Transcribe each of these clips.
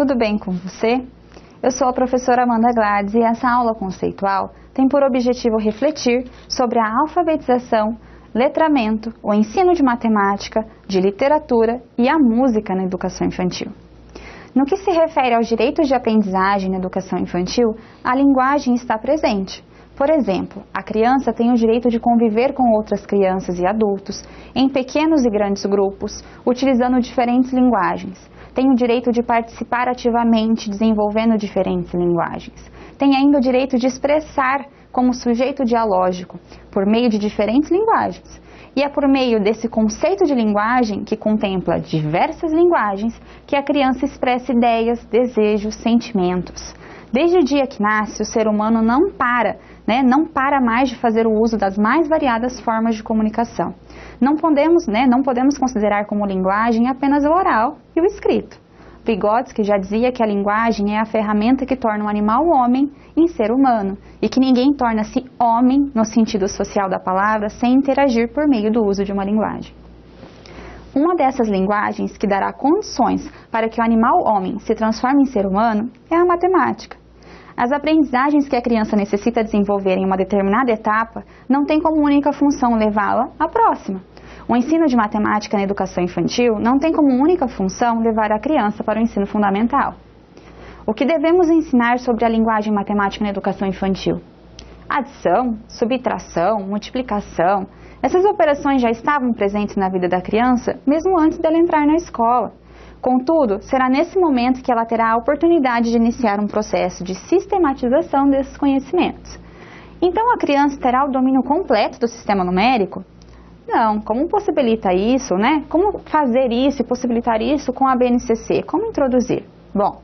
tudo bem com você? Eu sou a professora Amanda Gladys e essa aula conceitual tem por objetivo refletir sobre a alfabetização, letramento, o ensino de matemática, de literatura e a música na educação infantil. No que se refere aos direitos de aprendizagem na educação infantil, a linguagem está presente. Por exemplo, a criança tem o direito de conviver com outras crianças e adultos, em pequenos e grandes grupos, utilizando diferentes linguagens. Tem o direito de participar ativamente, desenvolvendo diferentes linguagens. Tem ainda o direito de expressar como sujeito dialógico, por meio de diferentes linguagens. E é por meio desse conceito de linguagem, que contempla diversas linguagens, que a criança expressa ideias, desejos, sentimentos. Desde o dia que nasce, o ser humano não para mais de fazer o uso das mais variadas formas de comunicação. Não podemos considerar como linguagem apenas o oral e o escrito. Vygotsky já dizia que a linguagem é a ferramenta que torna o animal homem em ser humano e que ninguém torna-se homem no sentido social da palavra sem interagir por meio do uso de uma linguagem. Uma dessas linguagens que dará condições para que o animal homem se transforme em ser humano é a matemática. As aprendizagens que a criança necessita desenvolver em uma determinada etapa não tem como única função levá-la à próxima. O ensino de matemática na educação infantil não tem como única função levar a criança para o ensino fundamental. O que devemos ensinar sobre a linguagem matemática na educação infantil? Adição, subtração, multiplicação, essas operações já estavam presentes na vida da criança mesmo antes dela entrar na escola. Contudo, será nesse momento que ela terá a oportunidade de iniciar um processo de sistematização desses conhecimentos. Então, a criança terá o domínio completo do sistema numérico? Não. Como possibilita isso, Como fazer isso e possibilitar isso com a BNCC? Como introduzir? Bom,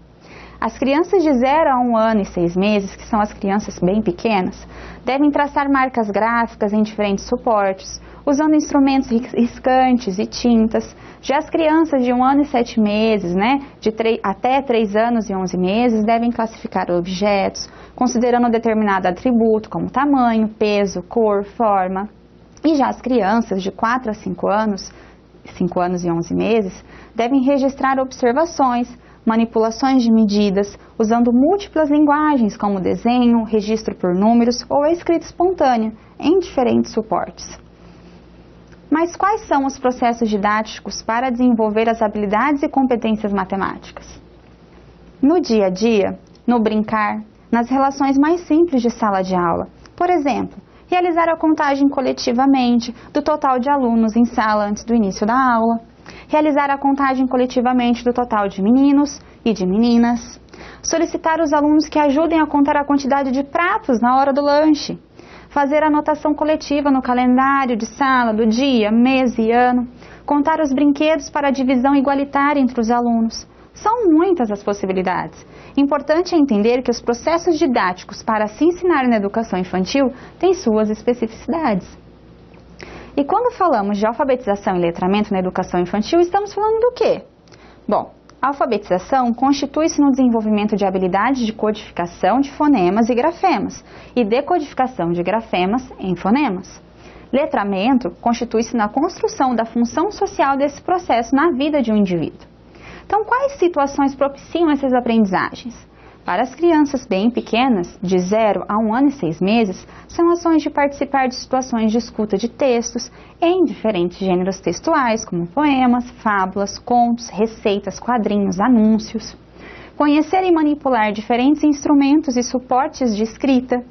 as crianças de 0 a 1 ano e 6 meses, que são as crianças bem pequenas, devem traçar marcas gráficas em diferentes suportes, usando instrumentos riscantes e tintas. Já as crianças de 1 ano e 7 meses, até 3 anos e 11 meses, devem classificar objetos, considerando um determinado atributo, como tamanho, peso, cor, forma. E já as crianças de 4 a 5 anos e 11 meses, devem registrar observações, manipulações de medidas, usando múltiplas linguagens, como desenho, registro por números ou a escrita espontânea, em diferentes suportes. Mas quais são os processos didáticos para desenvolver as habilidades e competências matemáticas? No dia a dia, no brincar, nas relações mais simples de sala de aula. Por exemplo, realizar a contagem coletivamente do total de alunos em sala antes do início da aula. Realizar a contagem coletivamente do total de meninos e de meninas. Solicitar os alunos que ajudem a contar a quantidade de pratos na hora do lanche. Fazer a anotação coletiva no calendário de sala do dia, mês e ano. Contar os brinquedos para a divisão igualitária entre os alunos. São muitas as possibilidades. Importante é entender que os processos didáticos para se ensinar na educação infantil têm suas especificidades. E quando falamos de alfabetização e letramento na educação infantil, estamos falando do quê? Bom, a alfabetização constitui-se no desenvolvimento de habilidades de codificação de fonemas e grafemas e decodificação de grafemas em fonemas. Letramento constitui-se na construção da função social desse processo na vida de um indivíduo. Então, quais situações propiciam essas aprendizagens? Para as crianças bem pequenas, de 0 a 1 ano e 6 meses, são ações de participar de situações de escuta de textos em diferentes gêneros textuais, como poemas, fábulas, contos, receitas, quadrinhos, anúncios. Conhecer e manipular diferentes instrumentos e suportes de escrita.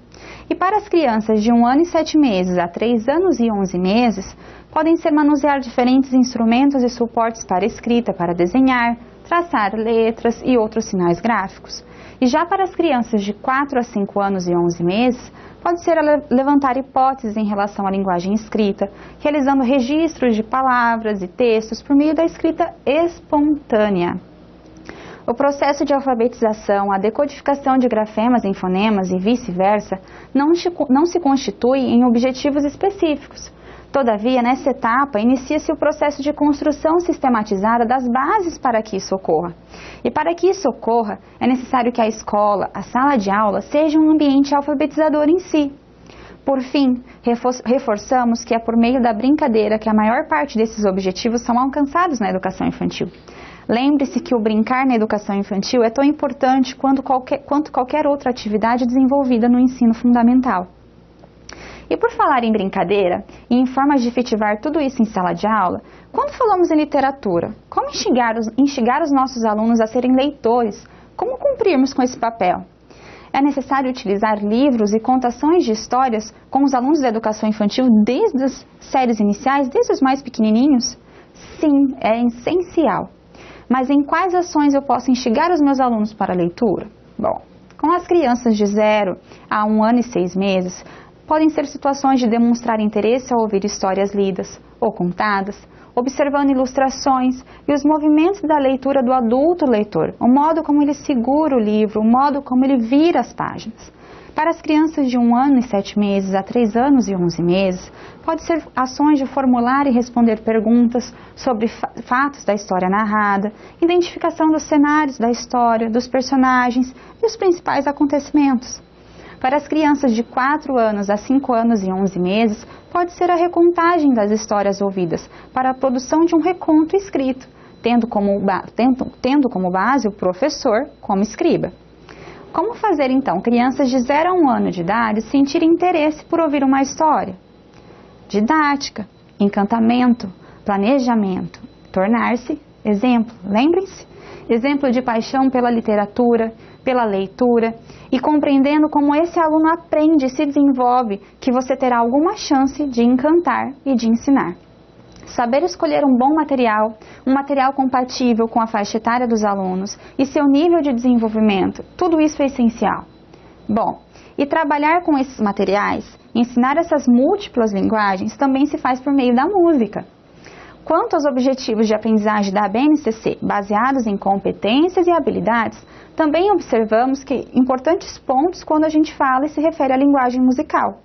E para as crianças de 1 ano e 7 meses a 3 anos e 11 meses, podem ser manusear diferentes instrumentos e suportes para escrita, para desenhar, traçar letras e outros sinais gráficos. E já para as crianças de 4 a 5 anos e 11 meses, pode ser levantar hipóteses em relação à linguagem escrita, realizando registros de palavras e textos por meio da escrita espontânea. O processo de alfabetização, a decodificação de grafemas em fonemas e vice-versa, não se constitui em objetivos específicos. Todavia, nessa etapa, inicia-se o processo de construção sistematizada das bases para que isso ocorra. E para que isso ocorra, é necessário que a escola, a sala de aula, seja um ambiente alfabetizador em si. Por fim, reforçamos que é por meio da brincadeira que a maior parte desses objetivos são alcançados na educação infantil. Lembre-se que o brincar na educação infantil é tão importante quanto qualquer outra atividade desenvolvida no ensino fundamental. E por falar em brincadeira e em formas de efetivar tudo isso em sala de aula, quando falamos em literatura, como instigar os nossos alunos a serem leitores? Como cumprirmos com esse papel? É necessário utilizar livros e contações de histórias com os alunos da educação infantil desde as séries iniciais, desde os mais pequenininhos? Sim, é essencial. Mas em quais ações eu posso instigar os meus alunos para a leitura? Bom, com as crianças de 0 a 1 ano e 6 meses, podem ser situações de demonstrar interesse ao ouvir histórias lidas ou contadas, observando ilustrações e os movimentos da leitura do adulto leitor, o modo como ele segura o livro, o modo como ele vira as páginas. Para as crianças de 1 ano e 7 meses a 3 anos e 11 meses, pode ser ações de formular e responder perguntas sobre fatos da história narrada, identificação dos cenários da história, dos personagens e os principais acontecimentos. Para as crianças de 4 anos a 5 anos e 11 meses, pode ser a recontagem das histórias ouvidas para a produção de um reconto escrito, tendo como base o professor como escriba. Como fazer então crianças de 0 a 1 ano de idade sentirem interesse por ouvir uma história? Didática, encantamento, planejamento, tornar-se exemplo. Lembrem-se? Exemplo de paixão pela literatura, pela leitura e compreendendo como esse aluno aprende e se desenvolve, que você terá alguma chance de encantar e de ensinar. Saber escolher um bom material, um material compatível com a faixa etária dos alunos e seu nível de desenvolvimento, tudo isso é essencial. Bom, e trabalhar com esses materiais, ensinar essas múltiplas linguagens também se faz por meio da música. Quanto aos objetivos de aprendizagem da BNCC, baseados em competências e habilidades, também observamos que importantes pontos quando a gente fala e se refere à linguagem musical.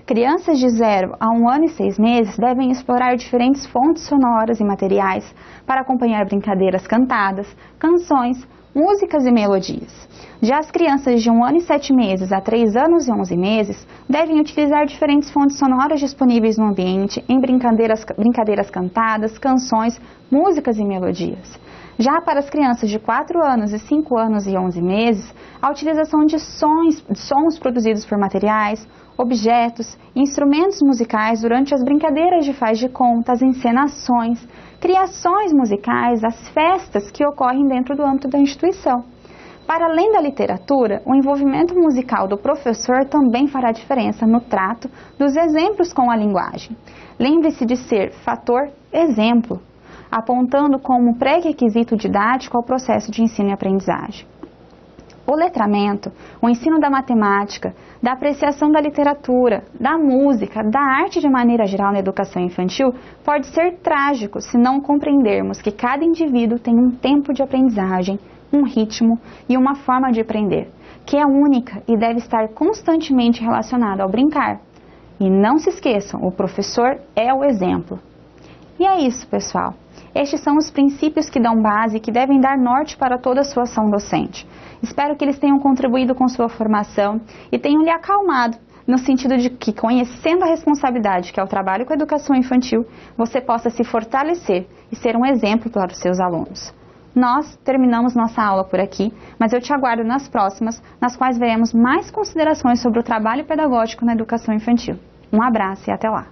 Crianças de 0 a 1 ano e 6 meses devem explorar diferentes fontes sonoras e materiais para acompanhar brincadeiras cantadas, canções, músicas e melodias. Já as crianças de 1 ano e 7 meses a 3 anos e 11 meses devem utilizar diferentes fontes sonoras disponíveis no ambiente em brincadeiras cantadas, canções, músicas e melodias. Já para as crianças de 4 anos e 5 anos e 11 meses, a utilização de sons produzidos por materiais, objetos e instrumentos musicais durante as brincadeiras de faz de conta, as encenações, criações musicais, as festas que ocorrem dentro do âmbito da instituição. Para além da literatura, o envolvimento musical do professor também fará diferença no trato dos exemplos com a linguagem. Lembre-se de ser fator exemplo, apontando como pré-requisito didático ao processo de ensino e aprendizagem. O letramento, o ensino da matemática, da apreciação da literatura, da música, da arte de maneira geral na educação infantil pode ser trágico se não compreendermos que cada indivíduo tem um tempo de aprendizagem, um ritmo e uma forma de aprender, que é única e deve estar constantemente relacionada ao brincar. E não se esqueçam, o professor é o exemplo. E é isso, pessoal. Estes são os princípios que dão base e que devem dar norte para toda a sua ação docente. Espero que eles tenham contribuído com sua formação e tenham lhe acalmado, no sentido de que, conhecendo a responsabilidade que é o trabalho com a educação infantil, você possa se fortalecer e ser um exemplo para os seus alunos. Nós terminamos nossa aula por aqui, mas eu te aguardo nas próximas, nas quais veremos mais considerações sobre o trabalho pedagógico na educação infantil. Um abraço e até lá!